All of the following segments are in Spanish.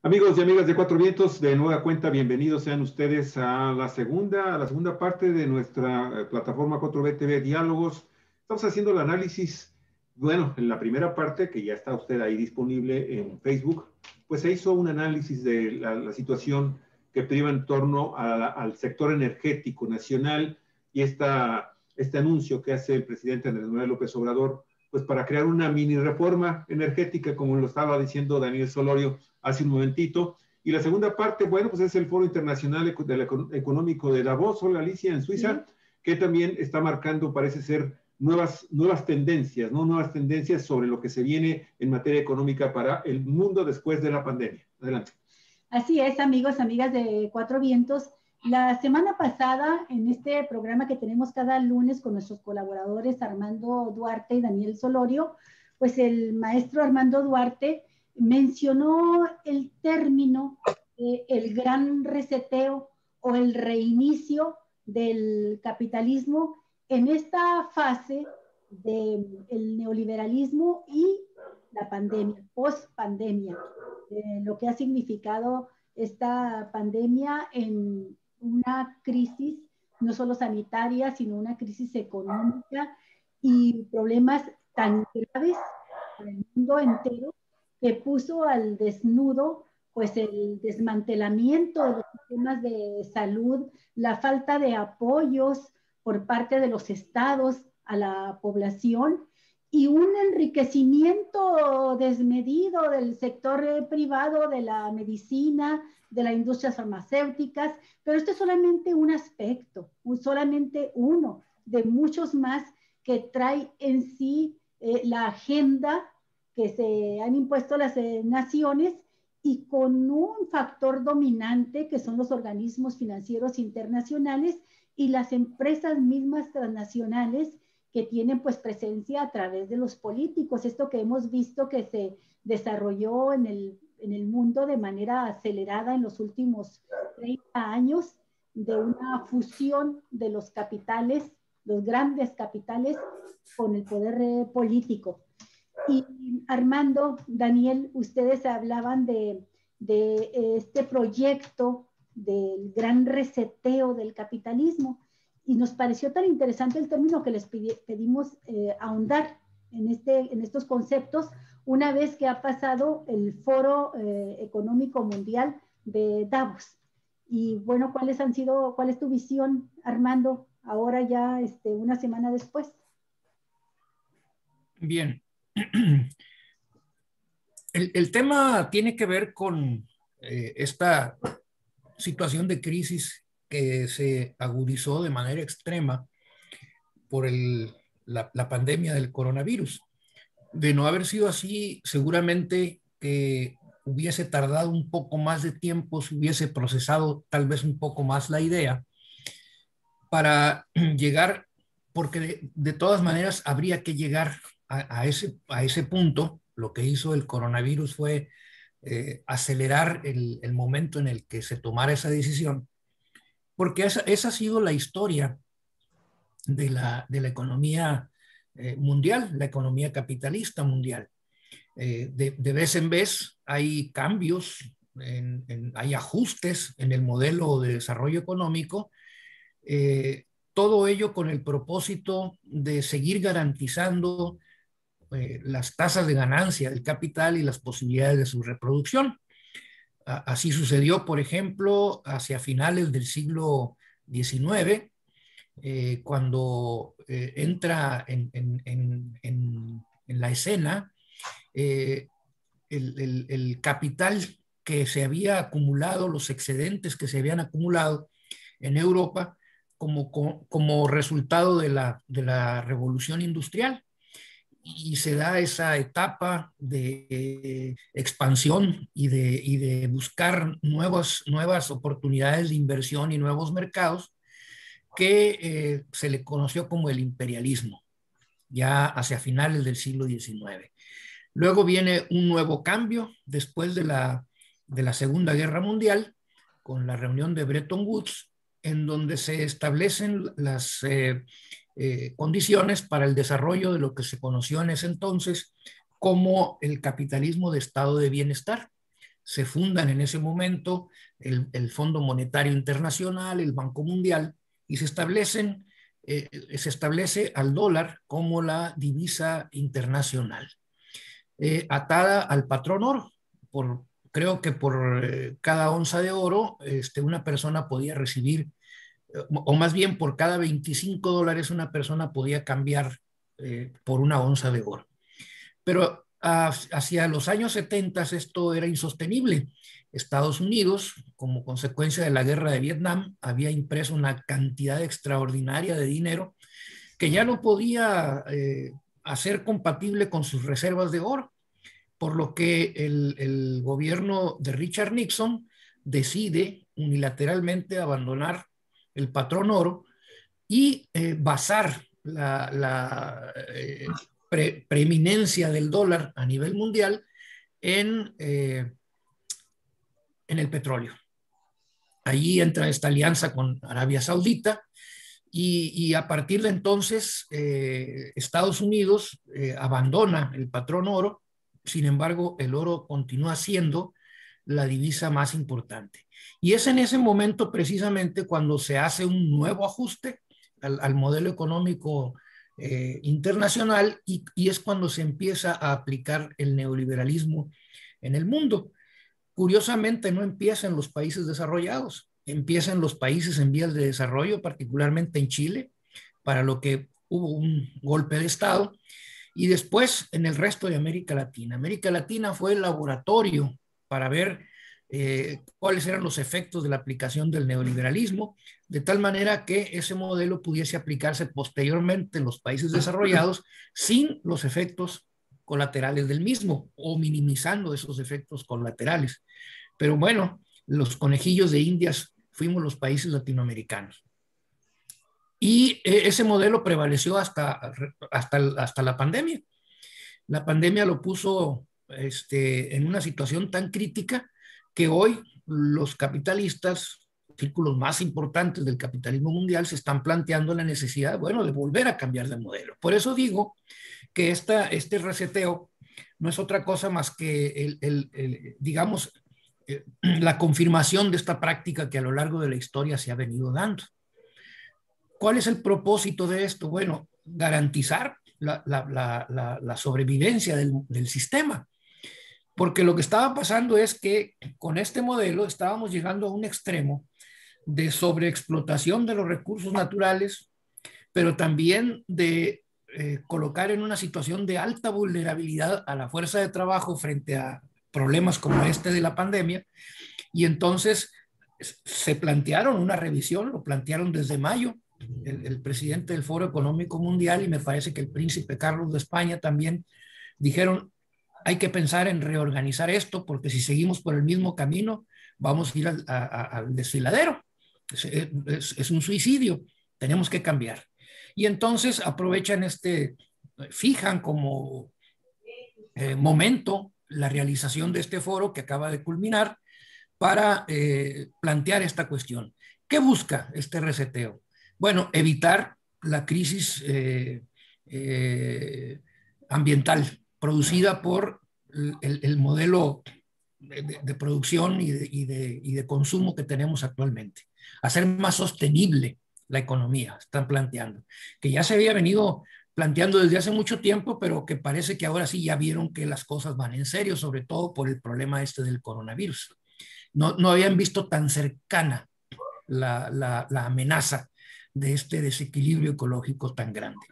Amigos y amigas de Cuatro Vientos, de nueva cuenta, bienvenidos sean ustedes a la segunda parte de nuestra plataforma 4B Diálogos. Estamos haciendo el análisis, bueno, en la primera parte, que ya está usted ahí disponible en Facebook, pues se hizo un análisis de la situación que priva en torno al sector energético nacional y este anuncio que hace el presidente Andrés Manuel López Obrador, pues para crear una mini reforma energética, como lo estaba diciendo Daniel Solorio hace un momentito. Y la segunda parte, bueno, pues es el Foro Internacional Económico de Davos, o Galicia, en Suiza, que también está marcando, parece ser, nuevas tendencias, ¿no? Nuevas tendencias sobre lo que se viene en materia económica para el mundo después de la pandemia. Adelante. Así es, amigos, amigas de Cuatro Vientos. La semana pasada, en este programa que tenemos cada lunes con nuestros colaboradores Armando Duarte y Daniel Solorio, pues el maestro Armando Duarte mencionó el término el gran reseteo o el reinicio del capitalismo en esta fase del neoliberalismo y la pandemia, post-pandemia, lo que ha significado esta pandemia en una crisis no solo sanitaria, sino una crisis económica y problemas tan graves para el mundo entero que puso al desnudo pues el desmantelamiento de los sistemas de salud, la falta de apoyos por parte de los estados a la población y un enriquecimiento desmedido del sector privado, de la medicina, de las industrias farmacéuticas, pero esto es solamente un aspecto, solamente uno de muchos más que trae en sí la agenda que se han impuesto las naciones y con un factor dominante que son los organismos financieros internacionales y las empresas mismas transnacionales que tienen pues presencia a través de los políticos. Esto que hemos visto que se desarrolló en el mundo de manera acelerada en los últimos 30 años de una fusión de los capitales, los grandes capitales, con el poder político. Y Armando, Daniel, ustedes hablaban de este proyecto del gran reseteo del capitalismo y nos pareció tan interesante el término que les pedimos ahondar en estos conceptos una vez que ha pasado el Foro Económico Mundial de Davos. Y bueno, ¿cuál es tu visión, Armando, ahora ya una semana después? Bien. El tema tiene que ver con esta situación de crisis que se agudizó de manera extrema por la pandemia del coronavirus. De no haber sido así, seguramente que hubiese tardado un poco más de tiempo, se hubiese procesado tal vez un poco más la idea para llegar, porque de todas maneras habría que llegar a ese punto. Lo que hizo el coronavirus fue acelerar el momento en el que se tomara esa decisión, porque esa ha sido la historia de la economía mundial, la economía capitalista mundial. De vez en vez hay cambios, hay ajustes en el modelo de desarrollo económico, todo ello con el propósito de seguir garantizando las tasas de ganancia del capital y las posibilidades de su reproducción. Así sucedió, por ejemplo, hacia finales del siglo XIX, cuando entra en la escena el capital que se había acumulado, los excedentes que se habían acumulado en Europa como resultado de la revolución industrial. Y se da esa etapa de expansión y de buscar nuevas oportunidades de inversión y nuevos mercados que se le conoció como el imperialismo, ya hacia finales del siglo XIX. Luego viene un nuevo cambio después de la Segunda Guerra Mundial, con la reunión de Bretton Woods, en donde se establecen las condiciones para el desarrollo de lo que se conoció en ese entonces como el capitalismo de estado de bienestar. se fundan en ese momento el Fondo Monetario Internacional, el Banco Mundial, y se establece al dólar como la divisa internacional, atada al patrón oro. Creo que por cada onza de oro, una persona podía recibir, o más bien por cada $25 una persona podía cambiar por una onza de oro. Pero hacia los años 70 esto era insostenible. Estados Unidos, como consecuencia de la guerra de Vietnam, había impreso una cantidad extraordinaria de dinero que ya no podía hacer compatible con sus reservas de oro, por lo que el gobierno de Richard Nixon decide unilateralmente abandonar el patrón oro y basar la preeminencia del dólar a nivel mundial en el petróleo. Allí entra esta alianza con Arabia Saudita y a partir de entonces Estados Unidos abandona el patrón oro. Sin embargo, el oro continúa siendo la divisa más importante. Y es en ese momento precisamente cuando se hace un nuevo ajuste al modelo económico internacional y es cuando se empieza a aplicar el neoliberalismo en el mundo. Curiosamente, no empieza en los países desarrollados, empieza en los países en vías de desarrollo, particularmente en Chile, para lo que hubo un golpe de Estado, y después en el resto de América Latina. América Latina fue el laboratorio para ver cuáles eran los efectos de la aplicación del neoliberalismo, de tal manera que ese modelo pudiese aplicarse posteriormente en los países desarrollados sin los efectos colaterales del mismo o minimizando esos efectos colaterales. Pero bueno, los conejillos de Indias fuimos los países latinoamericanos. Y ese modelo prevaleció hasta la pandemia. La pandemia lo puso en una situación tan crítica que hoy los capitalistas, círculos más importantes del capitalismo mundial, se están planteando la necesidad, bueno, de volver a cambiar de modelo. Por eso digo que este reseteo no es otra cosa más que digamos, la confirmación de esta práctica que a lo largo de la historia se ha venido dando. ¿Cuál es el propósito de esto? Bueno, garantizar la sobrevivencia del sistema. Porque lo que estaba pasando es que con este modelo estábamos llegando a un extremo de sobreexplotación de los recursos naturales, pero también de colocar en una situación de alta vulnerabilidad a la fuerza de trabajo frente a problemas como este de la pandemia. Y entonces se plantearon una revisión, lo plantearon desde mayo, el presidente del Foro Económico Mundial y me parece que el príncipe Carlos de España también dijeron, hay que pensar en reorganizar esto porque si seguimos por el mismo camino vamos a ir al desfiladero. Es un suicidio, tenemos que cambiar. Y entonces aprovechan fijan como momento la realización de este foro que acaba de culminar para plantear esta cuestión. ¿Qué busca este reseteo? Bueno, evitar la crisis ambiental producida por el modelo de producción y de consumo que tenemos actualmente. Hacer más sostenible la economía, están planteando, que ya se había venido planteando desde hace mucho tiempo, pero que parece que ahora sí ya vieron que las cosas van en serio, sobre todo por el problema del coronavirus. No habían visto tan cercana la amenaza de este desequilibrio ecológico tan grande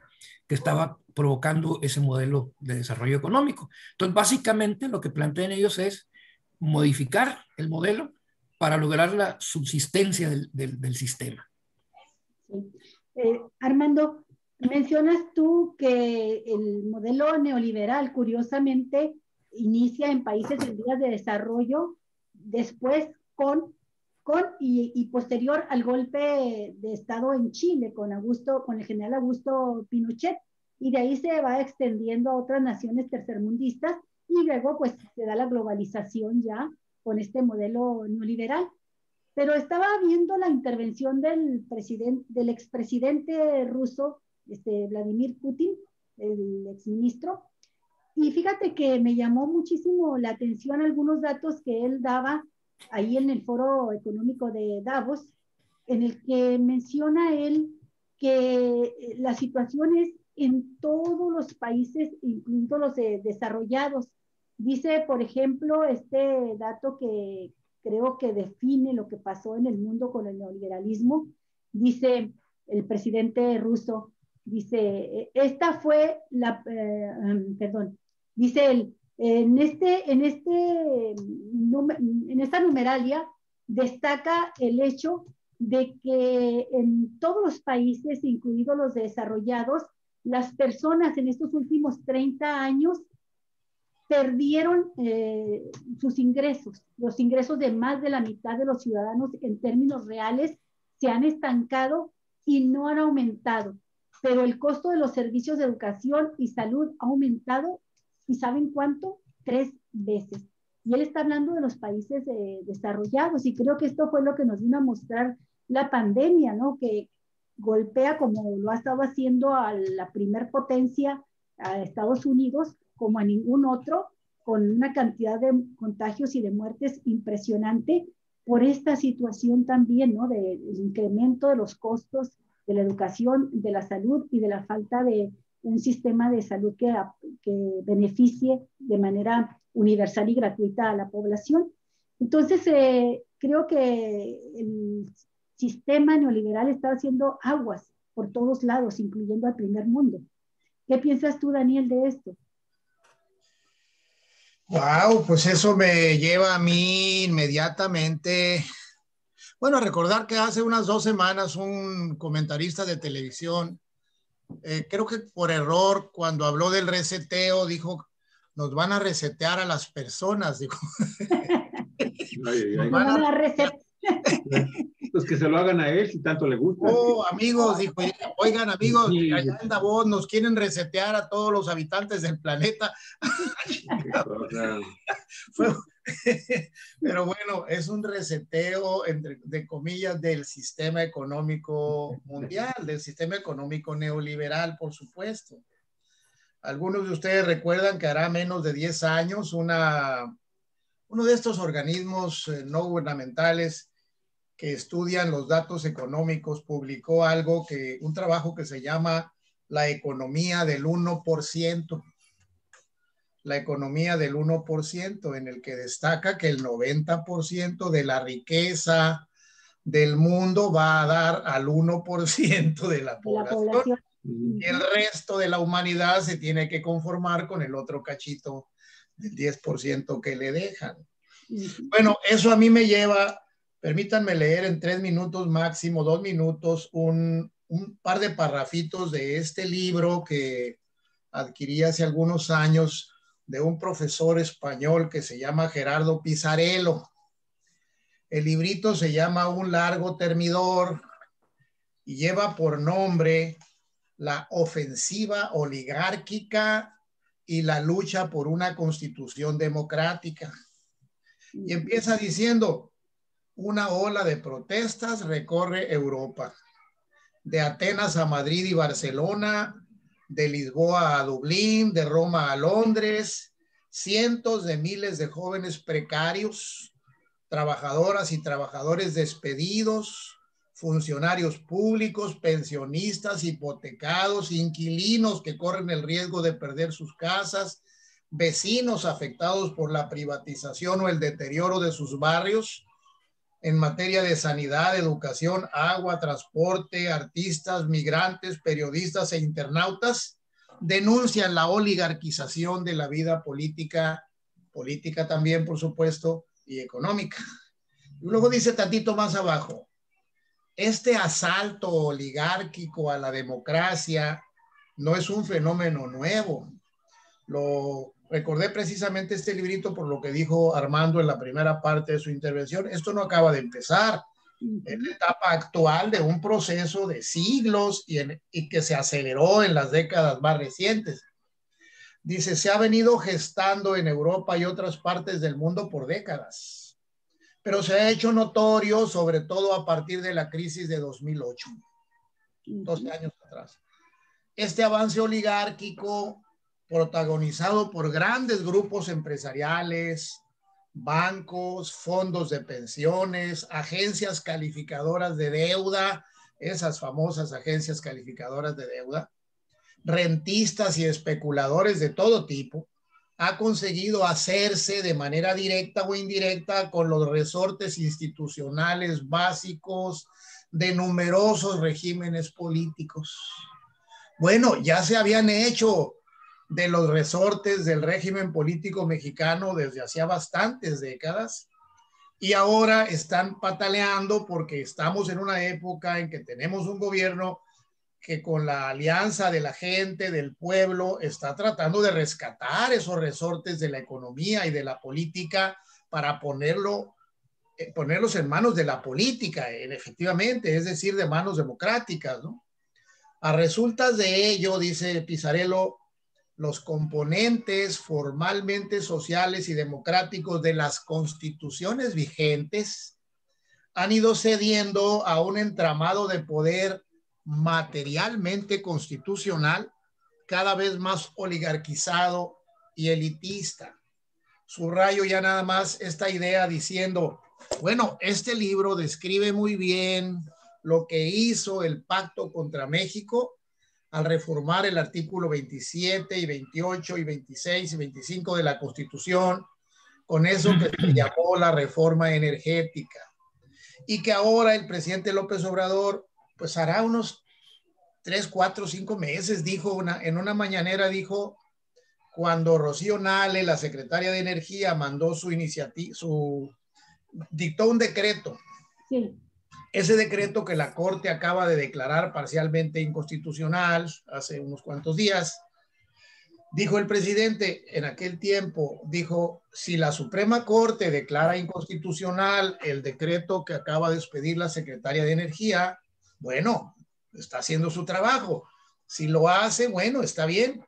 que estaba provocando ese modelo de desarrollo económico. Entonces, básicamente lo que plantean ellos es modificar el modelo para lograr la subsistencia del sistema. Sí. Armando, mencionas tú que el modelo neoliberal, curiosamente, inicia en países en vías de desarrollo, después con y posterior al golpe de Estado en Chile con el general Augusto Pinochet, y de ahí se va extendiendo a otras naciones tercermundistas y luego pues se da la globalización ya con este modelo neoliberal. Pero estaba viendo la intervención del expresidente ruso, Vladimir Putin, el exministro, Y fíjate que me llamó muchísimo la atención algunos datos que él daba ahí en el Foro Económico de Davos, en el que menciona él que la situación es en todos los países, incluidos los desarrollados. Dice, por ejemplo, este dato que creo que define lo que pasó en el mundo con el neoliberalismo, dice el presidente ruso, dice, esta fue la, perdón, dice él, en esta numeralia destaca el hecho de que en todos los países, incluidos los desarrollados, las personas en estos últimos 30 años perdieron sus ingresos. Los ingresos de más de la mitad de los ciudadanos en términos reales se han estancado y no han aumentado. Pero el costo de los servicios de educación y salud ha aumentado, ¿y saben cuánto? 3 veces. Y él está hablando de los países desarrollados, y creo que esto fue lo que nos vino a mostrar la pandemia, ¿no? Que golpea, como lo ha estado haciendo a la primer potencia, a Estados Unidos, como a ningún otro, con una cantidad de contagios y de muertes impresionante por esta situación también, ¿no? Del incremento de los costos de la educación, de la salud y de la falta de un sistema de salud que beneficie de manera universal y gratuita a la población. Entonces, creo que el sistema neoliberal está haciendo aguas por todos lados, incluyendo al primer mundo. ¿Qué piensas tú, Daniel, de esto? Wow, pues eso me lleva a mí inmediatamente, bueno, a recordar que hace unas 2 semanas un comentarista de televisión, creo que por error, cuando habló del reseteo, dijo, nos van a resetear a las personas, dijo. Nos van a resetear. Pues que se lo hagan a él si tanto le gusta. Oh, amigos, dijo, oigan, amigos, allá en Davos nos quieren resetear a todos los habitantes del planeta. Pero bueno, es un reseteo, de comillas, del sistema económico mundial, del sistema económico neoliberal, por supuesto. Algunos de ustedes recuerdan que hará menos de 10 años uno de estos organismos no gubernamentales que estudian los datos económicos publicó un trabajo que se llama La economía del 1%. La economía del 1%, en el que destaca que el 90% de la riqueza del mundo va a dar al 1% de la población. Y el resto de la humanidad se tiene que conformar con el otro cachito del 10% que le dejan. Bueno, eso a mí me lleva, permítanme leer en 3 minutos máximo, 2 minutos, un par de parrafitos de este libro que adquirí hace algunos años de un profesor español que se llama Gerardo Pisarello. El librito se llama Un largo termidor y lleva por nombre La ofensiva oligárquica y la lucha por una constitución democrática. Y empieza diciendo, una ola de protestas recorre Europa, de Atenas a Madrid y Barcelona, de Lisboa a Dublín, de Roma a Londres, cientos de miles de jóvenes precarios, trabajadoras y trabajadores despedidos, funcionarios públicos, pensionistas, hipotecados, inquilinos que corren el riesgo de perder sus casas, vecinos afectados por la privatización o el deterioro de sus barrios en materia de sanidad, educación, agua, transporte, artistas, migrantes, periodistas e internautas, denuncian la oligarquización de la vida política también, por supuesto, y económica. Y luego dice tantito más abajo, este asalto oligárquico a la democracia no es un fenómeno nuevo. Lo recordé precisamente este librito por lo que dijo Armando en la primera parte de su intervención. Esto no acaba de empezar. Es la etapa actual de un proceso de siglos y que se aceleró en las décadas más recientes. Dice, se ha venido gestando en Europa y otras partes del mundo por décadas, pero se ha hecho notorio sobre todo a partir de la crisis de 2008, 12 años atrás. Este avance oligárquico protagonizado por grandes grupos empresariales, bancos, fondos de pensiones, agencias calificadoras de deuda, esas famosas agencias calificadoras de deuda, rentistas y especuladores de todo tipo, ha conseguido hacerse de manera directa o indirecta con los resortes institucionales básicos de numerosos regímenes políticos. Bueno, ya se habían hecho de los resortes del régimen político mexicano desde hacía bastantes décadas y ahora están pataleando porque estamos en una época en que tenemos un gobierno que con la alianza de la gente, del pueblo, está tratando de rescatar esos resortes de la economía y de la política para ponerlos en manos de la política, efectivamente, es decir, de manos democráticas, ¿no? A resultas de ello, dice Pizarello, los componentes formalmente sociales y democráticos de las constituciones vigentes han ido cediendo a un entramado de poder materialmente constitucional cada vez más oligarquizado y elitista. Subrayo ya nada más esta idea diciendo, bueno, este libro describe muy bien lo que hizo el Pacto contra México al reformar el artículo 27 y 28 y 26 y 25 de la Constitución, con eso que se llamó la reforma energética, y que ahora el presidente López Obrador, pues hará unos 3, 4, 5 meses, dijo en una mañanera, dijo, cuando Rocío Nale, la secretaria de Energía, mandó su iniciativa, dictó un decreto. Sí. Ese decreto que la Corte acaba de declarar parcialmente inconstitucional hace unos cuantos días, dijo el presidente en aquel tiempo, dijo, si la Suprema Corte declara inconstitucional el decreto que acaba de expedir la secretaria de Energía, bueno, está haciendo su trabajo. Si lo hace, bueno, está bien,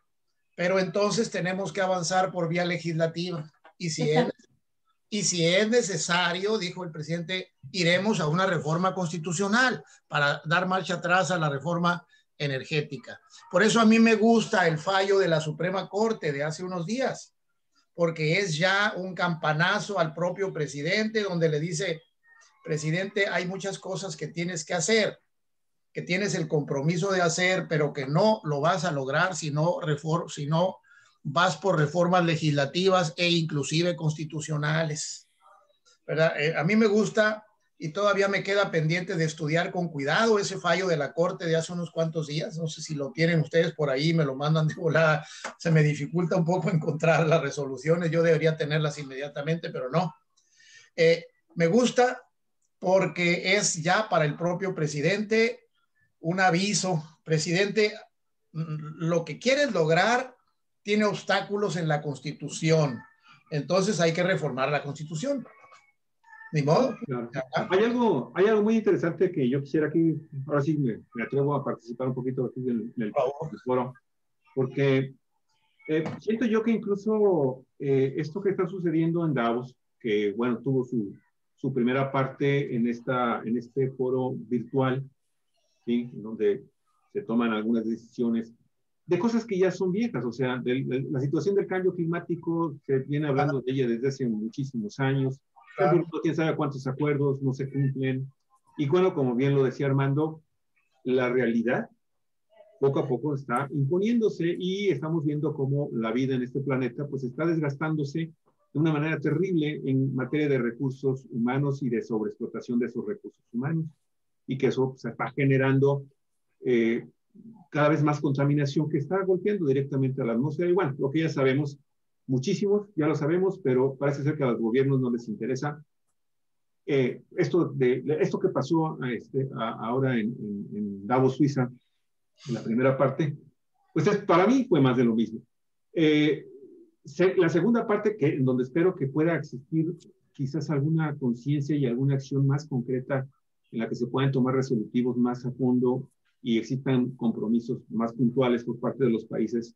pero entonces tenemos que avanzar por vía legislativa. Y si es necesario, dijo el presidente, iremos a una reforma constitucional para dar marcha atrás a la reforma energética. Por eso a mí me gusta el fallo de la Suprema Corte de hace unos días, porque es ya un campanazo al propio presidente donde le dice, presidente, hay muchas cosas que tienes que hacer, que tienes el compromiso de hacer, pero que no lo vas a lograr si no vas por reformas legislativas e inclusive constitucionales, ¿verdad? A mí me gusta y todavía me queda pendiente de estudiar con cuidado ese fallo de la Corte de hace unos cuantos días. No sé si lo tienen ustedes por ahí, me lo mandan de volada. Se me dificulta un poco encontrar las resoluciones. Yo debería tenerlas inmediatamente, pero no. Me gusta porque es ya para el propio presidente un aviso. Presidente, lo que quieres lograr tiene obstáculos en la Constitución. Entonces hay que reformar la Constitución. Ni modo. Claro. Hay algo muy interesante que yo quisiera aquí, ahora sí me atrevo a participar un poquito aquí en el foro, porque siento yo que incluso esto que está sucediendo en Davos, que bueno, tuvo su primera parte en este foro virtual, ¿sí? Donde se toman algunas decisiones de cosas que ya son viejas, o sea, la situación del cambio climático, se viene hablando de ella desde hace muchísimos años. Claro. Quién sabe cuántos acuerdos no se cumplen. Y bueno, como bien lo decía Armando, la realidad poco a poco está imponiéndose y estamos viendo cómo la vida en este planeta pues está desgastándose de una manera terrible en materia de recursos humanos y de sobreexplotación de esos recursos humanos. Y que eso se está generando cada vez más contaminación que está golpeando directamente a la atmósfera. Y bueno, lo que ya sabemos, muchísimos, ya lo sabemos, pero parece ser que a los gobiernos no les interesa. Esto que pasó ahora en Davos, Suiza, en la primera parte, pues para mí fue más de lo mismo. La segunda parte, en donde espero que pueda existir quizás alguna conciencia y alguna acción más concreta en la que se puedan tomar resolutivos más a fondo y existan compromisos más puntuales por parte de los países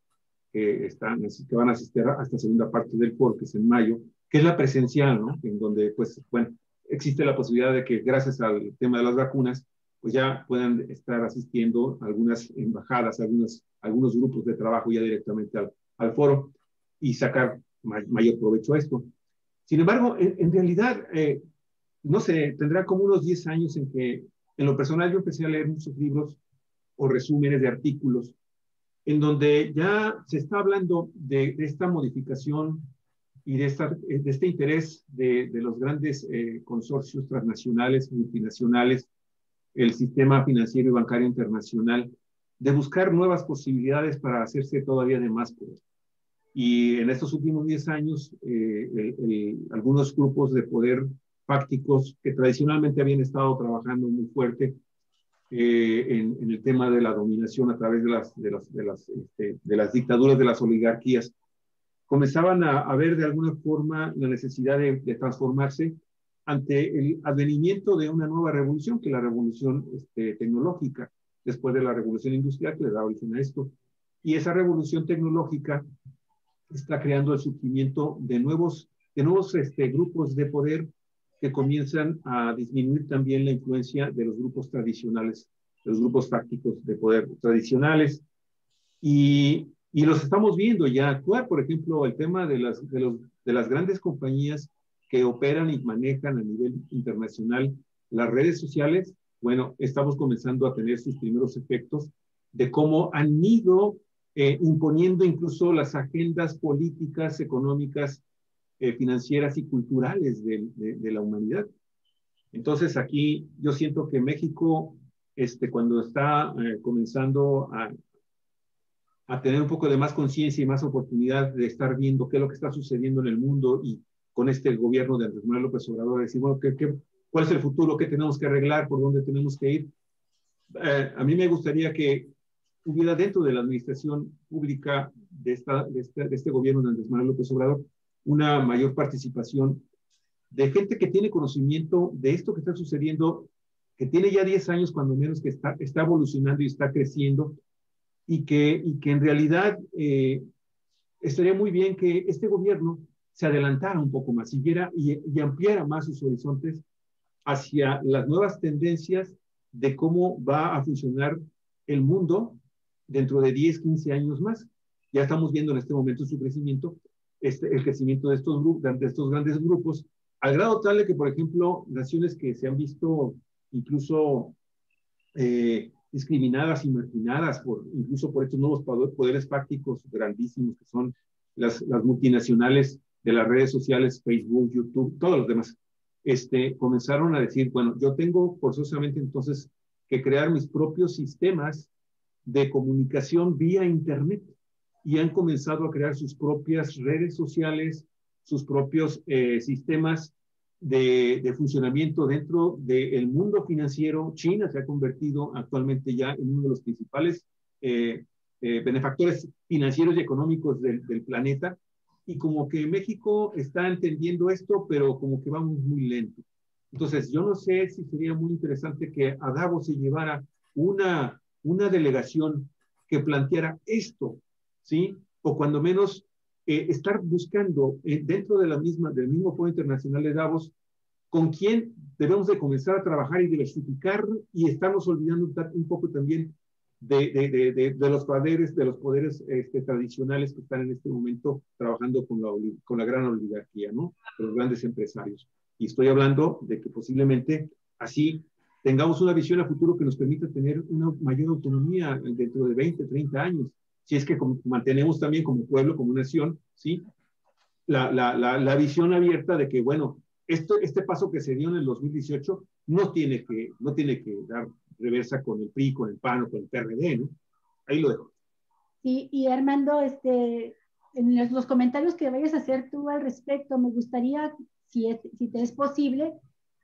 que van a asistir a esta segunda parte del foro, que es en mayo, que es la presencial, ¿no? En donde, pues, bueno, existe la posibilidad de que gracias al tema de las vacunas, pues ya puedan estar asistiendo algunas embajadas, algunos grupos de trabajo ya directamente al foro y sacar mayor provecho a esto. Sin embargo, en realidad, no sé, tendrá como unos 10 años en que en lo personal yo empecé a leer muchos libros o resúmenes de artículos en donde ya se está hablando de esta modificación y de este interés de los grandes consorcios transnacionales, multinacionales, el sistema financiero y bancario internacional, de buscar nuevas posibilidades para hacerse todavía de más poder. Y en estos últimos 10 años, algunos grupos de poder fácticos que tradicionalmente habían estado trabajando muy fuerte en el tema de la dominación a través de las dictaduras, de las oligarquías, comenzaban a ver de alguna forma la necesidad de transformarse ante el advenimiento de una nueva revolución, que es la revolución tecnológica, después de la revolución industrial que le da origen a esto. Y esa revolución tecnológica está creando el surgimiento de nuevos grupos de poder que comienzan a disminuir también la influencia de los grupos tradicionales, de los grupos fácticos de poder tradicionales. Y los estamos viendo ya actuar, por ejemplo, el tema de las grandes compañías que operan y manejan a nivel internacional las redes sociales. Bueno, estamos comenzando a tener sus primeros efectos de cómo han ido imponiendo incluso las agendas políticas, económicas, financieras y culturales de la humanidad. Entonces aquí yo siento que México, cuando está comenzando a tener un poco de más conciencia y más oportunidad de estar viendo qué es lo que está sucediendo en el mundo y con este gobierno de Andrés Manuel López Obrador, decir, bueno, ¿cuál es el futuro? ¿Qué tenemos que arreglar? ¿Por dónde tenemos que ir? A mí me gustaría que hubiera dentro de la administración pública de este gobierno de Andrés Manuel López Obrador una mayor participación de gente que tiene conocimiento de esto que está sucediendo, que tiene ya 10 años cuando menos, que está evolucionando y está creciendo, y que en realidad estaría muy bien que este gobierno se adelantara un poco más, siguiera y ampliara más sus horizontes hacia las nuevas tendencias de cómo va a funcionar el mundo dentro de 10, 15 años más. Ya estamos viendo en este momento su crecimiento, el crecimiento de estos grandes grupos, al grado tal de que, por ejemplo, naciones que se han visto incluso discriminadas y marginadas incluso por estos nuevos poderes fácticos grandísimos que son las multinacionales de las redes sociales, Facebook, YouTube, todos los demás, comenzaron a decir, bueno, yo tengo forzosamente entonces que crear mis propios sistemas de comunicación vía Internet, y han comenzado a crear sus propias redes sociales, sus propios sistemas de funcionamiento dentro del mundo financiero. China se ha convertido actualmente ya en uno de los principales benefactores financieros y económicos del planeta, y como que México está entendiendo esto, pero como que vamos muy lento. Entonces, yo no sé si sería muy interesante que a Davos se llevara una delegación que planteara esto, ¿sí? O cuando menos estar buscando dentro de del mismo Foro Internacional de Davos con quién debemos de comenzar a trabajar y diversificar, y estamos olvidando un poco también de los poderes tradicionales que están en este momento trabajando con la gran oligarquía, ¿no? Los grandes empresarios. Y estoy hablando de que posiblemente así tengamos una visión a futuro que nos permita tener una mayor autonomía dentro de 20, 30 años, si es que mantenemos también como pueblo, como nación, ¿sí? La visión abierta de que, bueno, este paso que se dio en el 2018 no tiene que dar reversa con el PRI, con el PAN o con el PRD, ¿no? Ahí lo dejo. Y Armando, en los comentarios que vayas a hacer tú al respecto, me gustaría, si te es posible,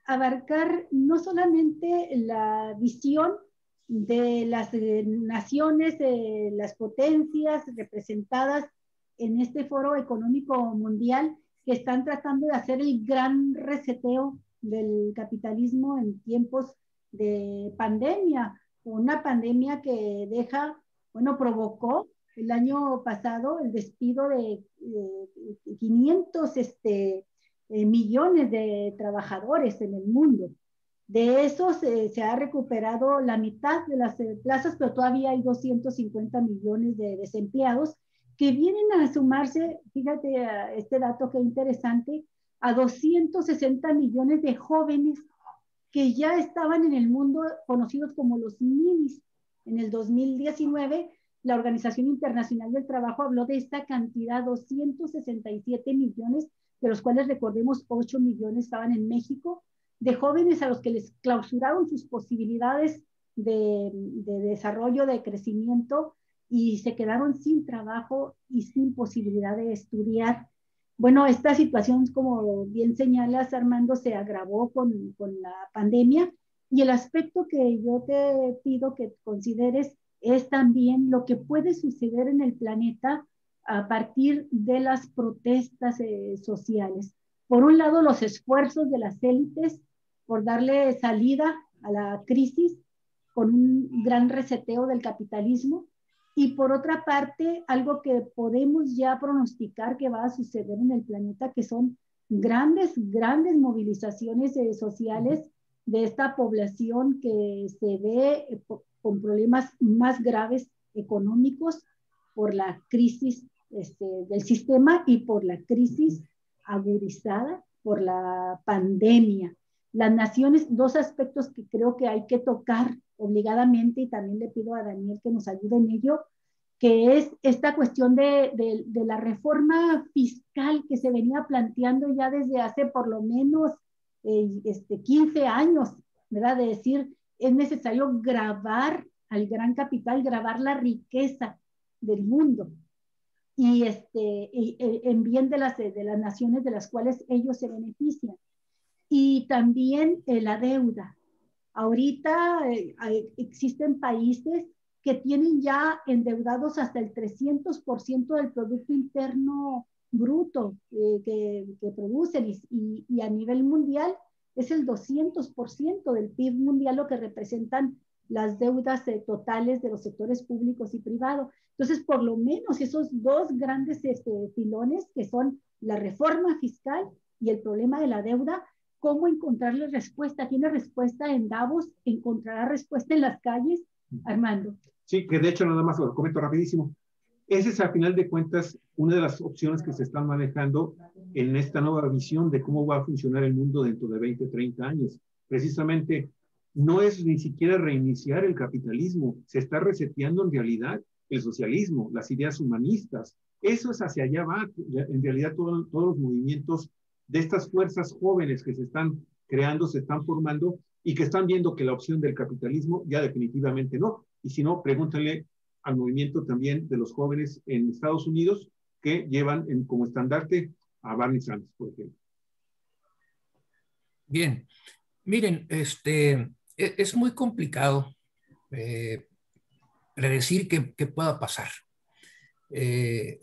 abarcar no solamente la visión de las naciones, las potencias representadas en este foro económico mundial, que están tratando de hacer el gran reseteo del capitalismo en tiempos de pandemia, una pandemia que provocó el año pasado el despido de 500 millones de trabajadores en el mundo. De esos se ha recuperado la mitad de las plazas, pero todavía hay 250 millones de desempleados que vienen a sumarse, fíjate a este dato que es interesante, a 260 millones de jóvenes que ya estaban en el mundo conocidos como los ninis. En el 2019, la Organización Internacional del Trabajo habló de esta cantidad, 267 millones, de los cuales recordemos 8 millones estaban en México, de jóvenes a los que les clausuraron sus posibilidades de desarrollo, de crecimiento, y se quedaron sin trabajo y sin posibilidad de estudiar. Bueno, esta situación, como bien señalas, Armando, se agravó con la pandemia, y el aspecto que yo te pido que consideres es también lo que puede suceder en el planeta a partir de las protestas sociales. Por un lado, los esfuerzos de las élites por darle salida a la crisis con un gran reseteo del capitalismo, y por otra parte, algo que podemos ya pronosticar que va a suceder en el planeta, que son grandes movilizaciones sociales de esta población que se ve con problemas más graves económicos por la crisis del sistema y por la crisis agudizada por la pandemia. Las naciones, dos aspectos que creo que hay que tocar obligadamente, y también le pido a Daniel que nos ayude en ello, que es esta cuestión de la reforma fiscal que se venía planteando ya desde hace por lo menos 15 años, ¿verdad? De decir, es necesario gravar al gran capital, gravar la riqueza del mundo, y en bien de las naciones de las cuales ellos se benefician. Y también la deuda. Ahorita existen países que tienen ya endeudados hasta el 300% del Producto Interno Bruto que producen, y a nivel mundial es el 200% del PIB mundial lo que representan las deudas totales de los sectores públicos y privados. Entonces, por lo menos esos dos grandes pilones, que son la reforma fiscal y el problema de la deuda, ¿cómo encontrarle respuesta? ¿Tiene respuesta en Davos? ¿Encontrará respuesta en las calles? Armando. Sí, que de hecho nada más lo comento rapidísimo. Esa es, al final de cuentas, una de las opciones que se están manejando en esta nueva visión de cómo va a funcionar el mundo dentro de 20, 30 años. Precisamente, no es ni siquiera reiniciar el capitalismo, se está reseteando en realidad el socialismo, las ideas humanistas. Eso es hacia allá va, en realidad todos los movimientos de estas fuerzas jóvenes que se están creando, se están formando, y que están viendo que la opción del capitalismo ya definitivamente no. Y si no, pregúntale al movimiento también de los jóvenes en Estados Unidos, que llevan como estandarte a Bernie Sanders, por ejemplo. Bien, miren, es muy complicado predecir qué pueda pasar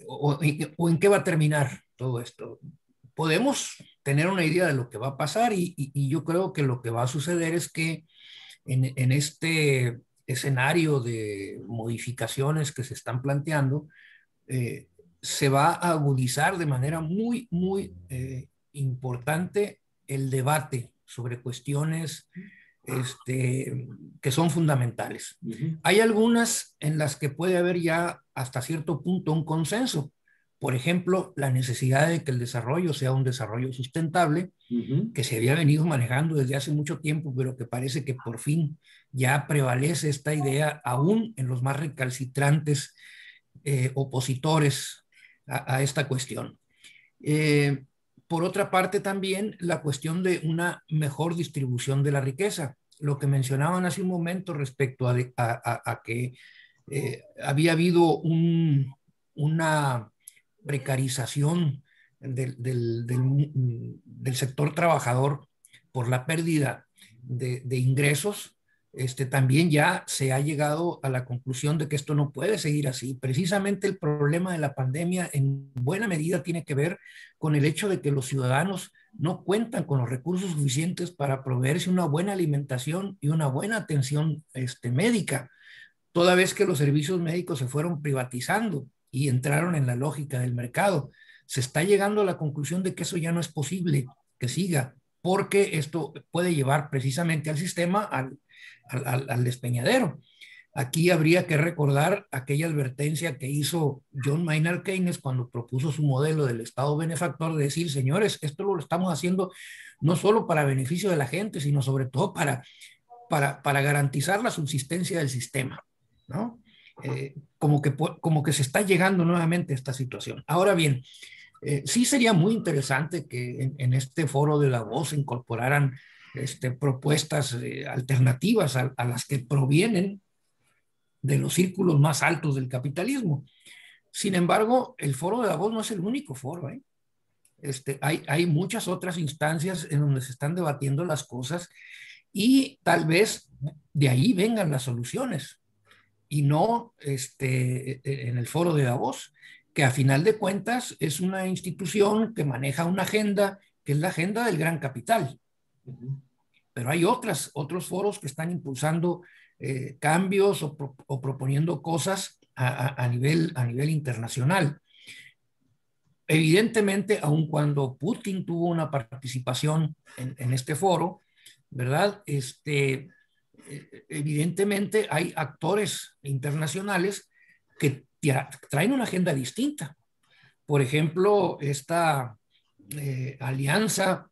o en qué va a terminar todo esto. Podemos tener una idea de lo que va a pasar, y yo creo que lo que va a suceder es que en este escenario de modificaciones que se están planteando, se va a agudizar de manera muy importante el debate sobre cuestiones que son fundamentales. Hay algunas en las que puede haber ya hasta cierto punto un consenso. Por ejemplo, la necesidad de que el desarrollo sea un desarrollo sustentable, que se había venido manejando desde hace mucho tiempo, pero que parece que por fin ya prevalece esta idea aún en los más recalcitrantes opositores a esta cuestión. Por otra parte, también la cuestión de una mejor distribución de la riqueza. Lo que mencionaban hace un momento respecto a que había habido una precarización del sector trabajador por la pérdida de ingresos. También ya se ha llegado a la conclusión de que esto no puede seguir así. Precisamente el problema de la pandemia en buena medida tiene que ver con el hecho de que los ciudadanos no cuentan con los recursos suficientes para proveerse una buena alimentación y una buena atención médica, toda vez que los servicios médicos se fueron privatizando y entraron en la lógica del mercado. Se está llegando a la conclusión de que eso ya no es posible que siga, porque esto puede llevar precisamente al sistema al despeñadero. Aquí habría que recordar aquella advertencia que hizo John Maynard Keynes cuando propuso su modelo del Estado benefactor, de decir, señores, esto lo estamos haciendo no solo para beneficio de la gente, sino sobre todo para garantizar la subsistencia del sistema, ¿no? Como que se está llegando nuevamente a esta situación. Ahora bien, sí sería muy interesante que en este foro de Davos se incorporaran propuestas alternativas a las que provienen de los círculos más altos del capitalismo. Sin embargo, el foro de Davos no es el único foro, ¿eh? Hay muchas otras instancias en donde se están debatiendo las cosas y tal vez de ahí vengan las soluciones y no en el foro de Davos, que a final de cuentas es una institución que maneja una agenda, que es la agenda del gran capital. Pero hay otros foros que están impulsando cambios o proponiendo cosas a nivel internacional. Evidentemente, aun cuando Putin tuvo una participación en este foro, ¿verdad? Evidentemente hay actores internacionales que traen una agenda distinta. Por ejemplo, esta alianza,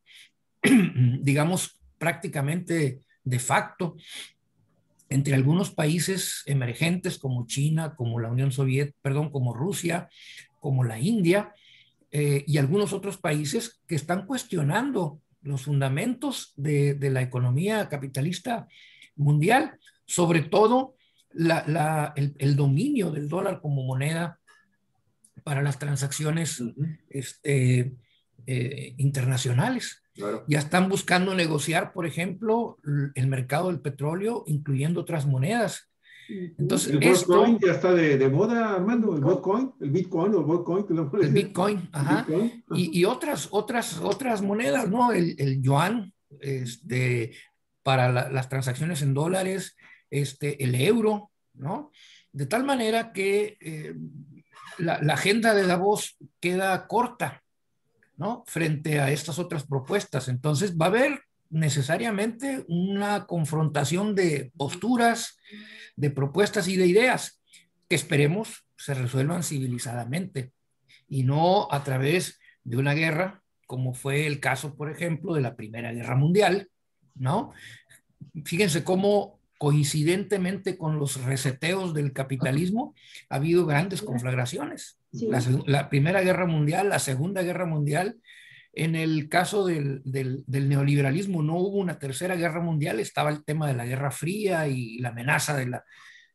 digamos, prácticamente de facto, entre algunos países emergentes como China, como la Unión Soviética, perdón, como Rusia, como la India, y algunos otros países que están cuestionando los fundamentos de la economía capitalista mundial, sobre todo el dominio del dólar como moneda para las transacciones internacionales. Claro. Ya están buscando negociar, por ejemplo, el mercado del petróleo, incluyendo otras monedas. Entonces, el Bitcoin ya está de moda, Armando, el Bitcoin o el Bitcoin. El Bitcoin, ajá. Bitcoin. Y otras monedas, ¿no? El yuan, para las transacciones en dólares, el euro, ¿no? De tal manera que la agenda de Davos queda corta, ¿no? Frente a estas otras propuestas. Entonces va a haber necesariamente una confrontación de posturas, de propuestas y de ideas que esperemos se resuelvan civilizadamente y no a través de una guerra, como fue el caso, por ejemplo, de la Primera Guerra Mundial, ¿no? Fíjense cómo coincidentemente con los reseteos del capitalismo ha habido grandes conflagraciones. Sí. La Primera Guerra Mundial, la Segunda Guerra Mundial. En el caso del neoliberalismo no hubo una Tercera Guerra Mundial, estaba el tema de la Guerra Fría y la amenaza de la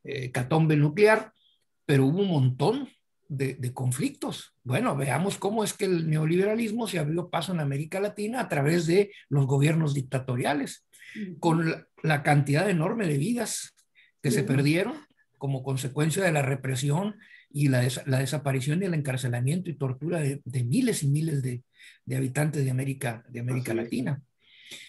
hecatombe nuclear, pero hubo un montón de conflictos. Bueno, veamos cómo es que el neoliberalismo se abrió paso en América Latina a través de los gobiernos dictatoriales, con la cantidad enorme de vidas que se perdieron como consecuencia de la represión y la desaparición y el encarcelamiento y tortura de miles y miles de habitantes de América Latina.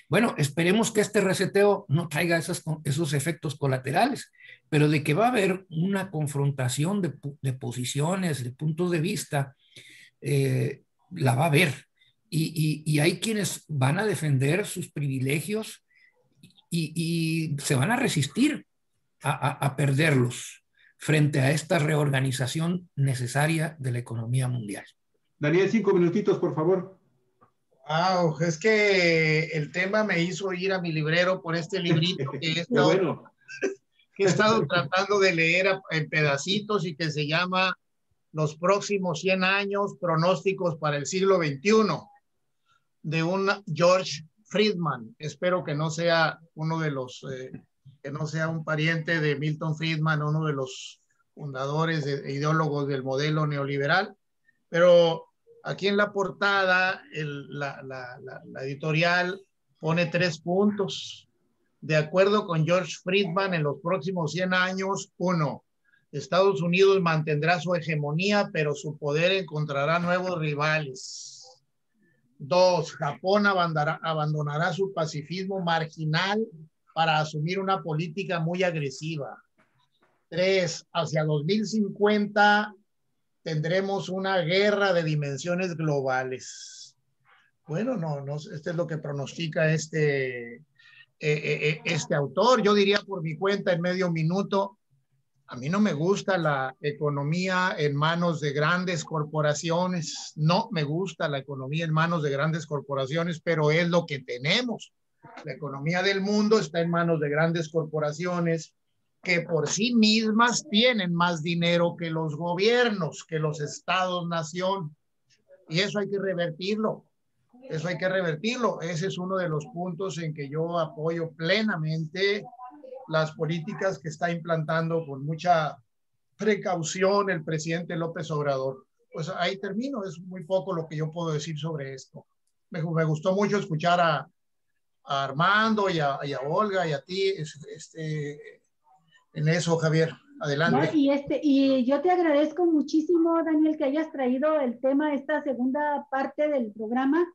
Bueno, esperemos que este reseteo no traiga esos efectos colaterales, pero de que va a haber una confrontación de posiciones, de puntos de vista, la va a haber. Y hay quienes van a defender sus privilegios y se van a resistir a perderlos frente a esta reorganización necesaria de la economía mundial. Daniel, 5 minutitos, por favor. Wow, es que el tema me hizo ir a mi librero por este librito que he estado tratando de leer en pedacitos y que se llama Los próximos 100 años, pronósticos para el siglo XXI, de un George Friedman. Espero que no sea uno de los, que no sea un pariente de Milton Friedman, uno de los fundadores e ideólogos del modelo neoliberal, pero aquí en la portada, la editorial pone 3 puntos. De acuerdo con George Friedman, en los próximos 100 años, 1, Estados Unidos mantendrá su hegemonía, pero su poder encontrará nuevos rivales. 2, Japón abandonará su pacifismo marginal para asumir una política muy agresiva. 3, hacia 2050 tendremos una guerra de dimensiones globales. Bueno, esto es lo que pronostica este autor. Yo diría por mi cuenta en medio minuto A mí no me gusta la economía en manos de grandes corporaciones, no me gusta la economía en manos de grandes corporaciones, pero es lo que tenemos. La economía del mundo está en manos de grandes corporaciones que por sí mismas tienen más dinero que los gobiernos, que los estados-nación. Y eso hay que revertirlo. Eso hay que revertirlo. Ese es uno de los puntos en que yo apoyo plenamente las políticas que está implantando con mucha precaución el presidente López Obrador. Pues ahí termino, es muy poco lo que yo puedo decir sobre esto. Me gustó mucho escuchar a Armando y a Olga y a ti en eso, Javier. Adelante. No, y yo te agradezco muchísimo, Daniel, que hayas traído el tema, esta segunda parte del programa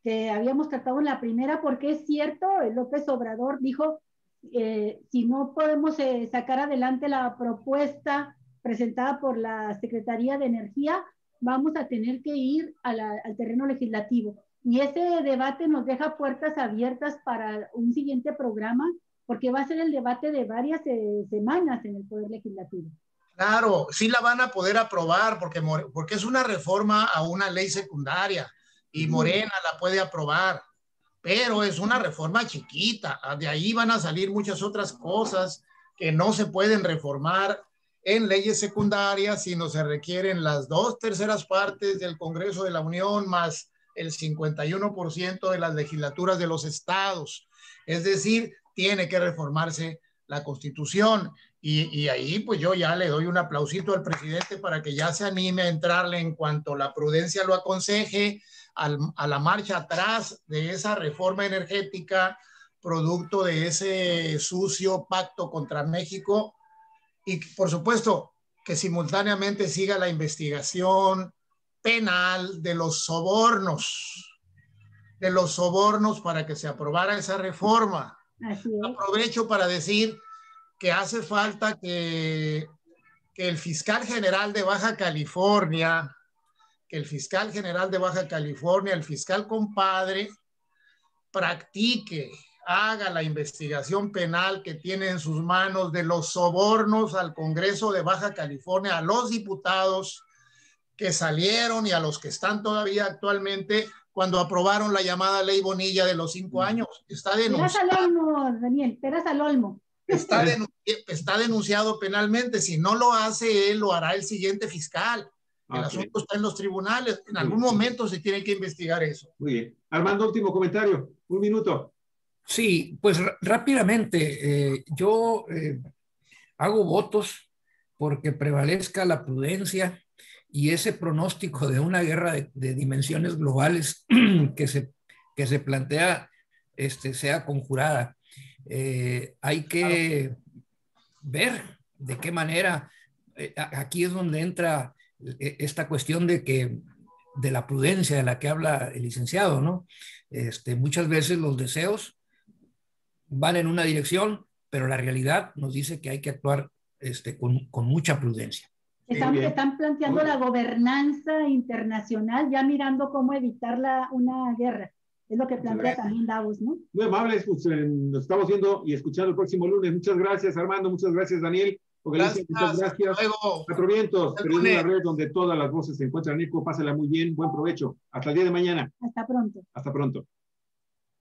que habíamos tratado en la primera, porque es cierto, López Obrador dijo, si no podemos sacar adelante la propuesta presentada por la Secretaría de Energía, vamos a tener que ir al terreno legislativo. Y ese debate nos deja puertas abiertas para un siguiente programa, porque va a ser el debate de varias semanas en el Poder Legislativo. Claro, sí la van a poder aprobar porque es una reforma a una ley secundaria y Morena la puede aprobar, pero es una reforma chiquita. De ahí van a salir muchas otras cosas que no se pueden reformar en leyes secundarias, sino se requieren las 2/3 partes del Congreso de la Unión más el 51% de las legislaturas de los estados. Es decir, tiene que reformarse la Constitución. Y ahí pues yo ya le doy un aplausito al presidente para que ya se anime a entrarle en cuanto la prudencia lo aconseje a la marcha atrás de esa reforma energética producto de ese sucio pacto contra México y por supuesto que simultáneamente siga la investigación penal de los sobornos para que se aprobara esa reforma. Así es. Aprovecho para decir que hace falta que el fiscal general de Baja California, el fiscal compadre, practique, haga la investigación penal que tiene en sus manos de los sobornos al Congreso de Baja California, a los diputados que salieron y a los que están todavía actualmente cuando aprobaron la llamada Ley Bonilla de los 5 años. Está denunciado. Peras al olmo, Daniel, peras al olmo. Está denunciado penalmente. Si no lo hace él, lo hará el siguiente fiscal. El asunto está en los tribunales. En algún momento se tiene que investigar eso. Muy bien. Armando, último comentario. 1 minuto. Sí, pues rápidamente. Yo hago votos porque prevalezca la prudencia y ese pronóstico de una guerra de dimensiones globales que se plantea sea conjurada. Hay que ver de qué manera, aquí es donde entra esta cuestión de la prudencia de la que habla el licenciado, ¿no? Muchas veces los deseos van en una dirección, pero la realidad nos dice que hay que actuar con mucha prudencia. Están planteando la gobernanza internacional, ya mirando cómo evitar una guerra. Es lo que plantea también Davos, ¿no? Muy amables, pues, nos estamos viendo y escuchando el próximo lunes. Muchas gracias, Armando. Muchas gracias, Daniel. Gracias. Muchas gracias. Cuatro Vientos, periodismo de la red donde todas las voces se encuentran. Nico, pásala muy bien. Buen provecho. Hasta el día de mañana. Hasta pronto. Hasta pronto.